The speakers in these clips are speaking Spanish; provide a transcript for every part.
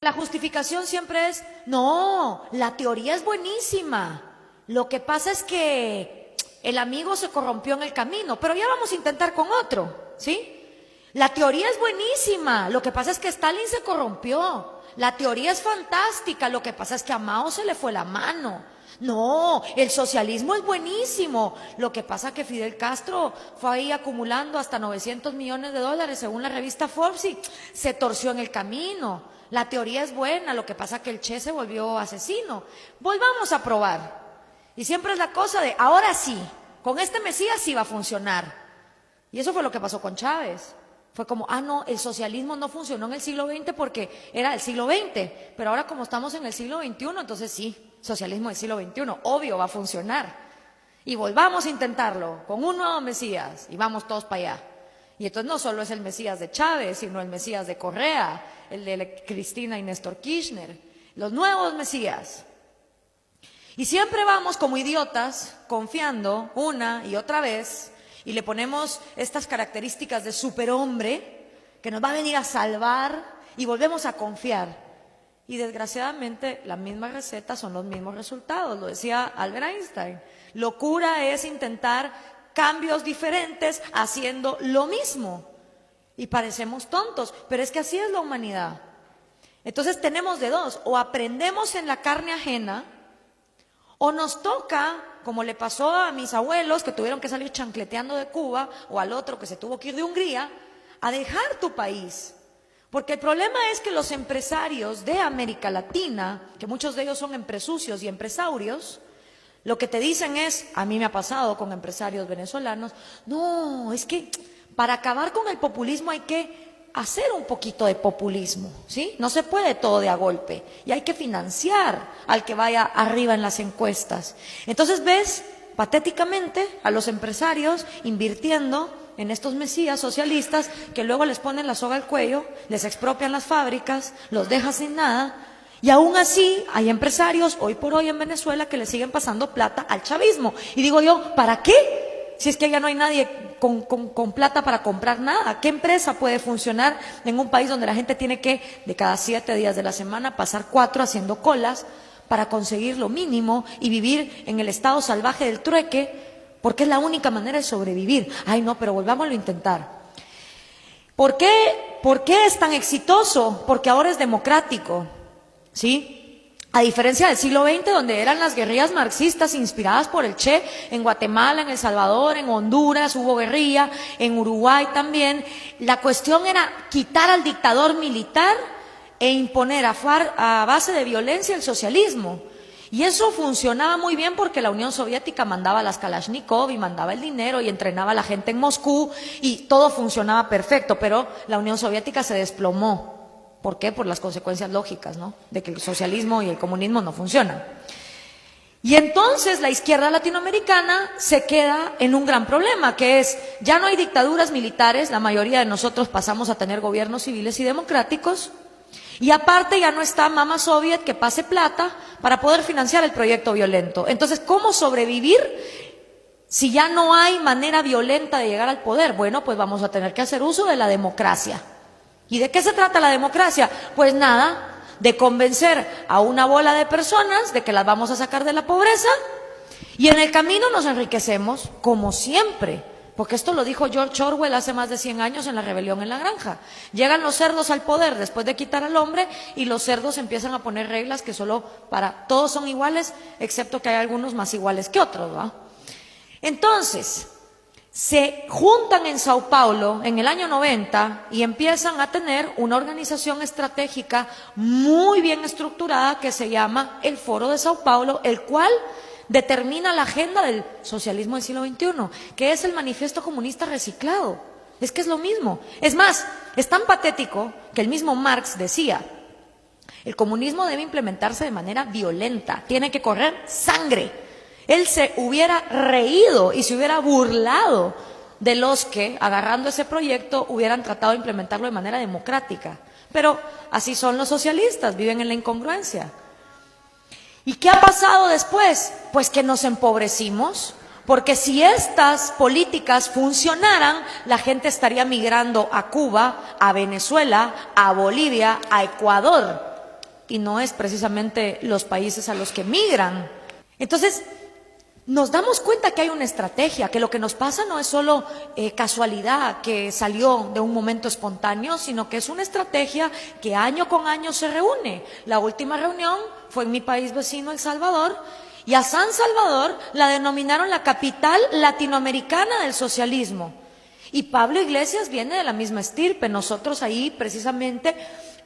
La justificación siempre es, no, la teoría es buenísima. Lo que pasa es que el amigo se corrompió en el camino, pero ya vamos a intentar con otro, ¿sí? La teoría es buenísima, lo que pasa es que Stalin se corrompió. La teoría es fantástica, lo que pasa es que a Mao se le fue la mano. No, el socialismo es buenísimo, lo que pasa es que Fidel Castro fue ahí acumulando hasta 900 millones de dólares según la revista Forbes y se torció en el camino. La teoría es buena, lo que pasa es que el Che se volvió asesino. Volvamos a probar. Y siempre es la cosa de, ahora sí, con este Mesías sí va a funcionar. Y eso fue lo que pasó con Chávez. Fue como, no, el socialismo no funcionó en el siglo XX porque era el siglo XX, pero ahora como estamos en el siglo XXI, entonces sí, socialismo del siglo XXI, obvio va a funcionar. Y volvamos a intentarlo con un nuevo Mesías y vamos todos para allá. Y entonces no solo es el Mesías de Chávez, sino el Mesías de Correa, el de Cristina y Néstor Kirchner, los nuevos Mesías. Y siempre vamos como idiotas, confiando una y otra vez, y le ponemos estas características de superhombre que nos va a venir a salvar y volvemos a confiar. Y desgraciadamente la misma receta son los mismos resultados, lo decía Albert Einstein. Locura es intentar cambios diferentes haciendo lo mismo. Y parecemos tontos, pero es que así es la humanidad. Entonces tenemos de dos, o aprendemos en la carne ajena, o nos toca, como le pasó a mis abuelos que tuvieron que salir chancleteando de Cuba, o al otro que se tuvo que ir de Hungría, a dejar tu país. Porque el problema es que los empresarios de América Latina, que muchos de ellos son empresucios y empresarios, lo que te dicen es, a mí me ha pasado con empresarios venezolanos, no, es que para acabar con el populismo hay que hacer un poquito de populismo, ¿sí? No se puede todo de a golpe y hay que financiar al que vaya arriba en las encuestas. Entonces ves patéticamente a los empresarios invirtiendo en estos mesías socialistas que luego les ponen la soga al cuello, les expropian las fábricas, los dejan sin nada. Y aún así hay empresarios hoy por hoy en Venezuela que le siguen pasando plata al chavismo. Y digo yo, ¿para qué? Si es que ya no hay nadie con plata para comprar nada. ¿Qué empresa puede funcionar en un país donde la gente tiene que, de cada 7 días de la semana, pasar 4 haciendo colas para conseguir lo mínimo y vivir en el estado salvaje del trueque? Porque es la única manera de sobrevivir. Ay, no, pero volvámoslo a intentar. ¿Por qué es tan exitoso? Porque ahora es democrático. ¿Sí? A diferencia del siglo XX, donde eran las guerrillas marxistas inspiradas por el Che, en Guatemala, en El Salvador, en Honduras hubo guerrilla, en Uruguay también. La cuestión era quitar al dictador militar e imponer a base de violencia el socialismo. Y eso funcionaba muy bien porque la Unión Soviética mandaba las Kalashnikov y mandaba el dinero y entrenaba a la gente en Moscú y todo funcionaba perfecto, pero la Unión Soviética se desplomó. ¿Por qué? Por las consecuencias lógicas, ¿no? De que el socialismo y el comunismo no funcionan. Y entonces la izquierda latinoamericana se queda en un gran problema, que es, ya no hay dictaduras militares, la mayoría de nosotros pasamos a tener gobiernos civiles y democráticos, y aparte ya no está Mama Soviet que pase plata para poder financiar el proyecto violento. Entonces, ¿cómo sobrevivir si ya no hay manera violenta de llegar al poder? Bueno, pues vamos a tener que hacer uso de la democracia. ¿Y de qué se trata la democracia? Pues nada, de convencer a una bola de personas de que las vamos a sacar de la pobreza y en el camino nos enriquecemos, como siempre. Porque esto lo dijo George Orwell hace más de 100 años en La rebelión en la granja. Llegan los cerdos al poder después de quitar al hombre y los cerdos empiezan a poner reglas que solo para todos son iguales, excepto que hay algunos más iguales que otros, ¿va? Entonces, se juntan en Sao Paulo en el año 90 y empiezan a tener una organización estratégica muy bien estructurada que se llama el Foro de Sao Paulo, el cual determina la agenda del socialismo del siglo XXI, que es el manifiesto comunista reciclado. Es que es lo mismo. Es más, es tan patético que el mismo Marx decía, el comunismo debe implementarse de manera violenta, tiene que correr sangre. Él se hubiera reído y se hubiera burlado de los que, agarrando ese proyecto, hubieran tratado de implementarlo de manera democrática. Pero así son los socialistas, viven en la incongruencia. ¿Y qué ha pasado después? Pues que nos empobrecimos, porque si estas políticas funcionaran, la gente estaría migrando a Cuba, a Venezuela, a Bolivia, a Ecuador. y no es precisamente los países a los que migran. Entonces, nos damos cuenta que hay una estrategia, que lo que nos pasa no es solo casualidad, que salió de un momento espontáneo, sino que es una estrategia que año con año se reúne. La última reunión fue en mi país vecino, El Salvador, y a San Salvador la denominaron la capital latinoamericana del socialismo. Y Pablo Iglesias viene de la misma estirpe. Nosotros ahí precisamente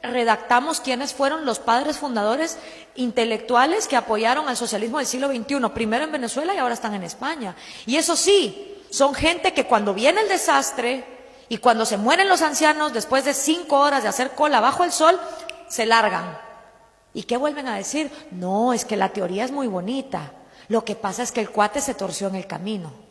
redactamos quiénes fueron los padres fundadores intelectuales que apoyaron al socialismo del siglo XXI, primero en Venezuela y ahora están en España. Y eso sí, son gente que cuando viene el desastre y cuando se mueren los ancianos, después de 5 horas de hacer cola bajo el sol, se largan. ¿Y qué vuelven a decir? No, es que la teoría es muy bonita. Lo que pasa es que el cuate se torció en el camino.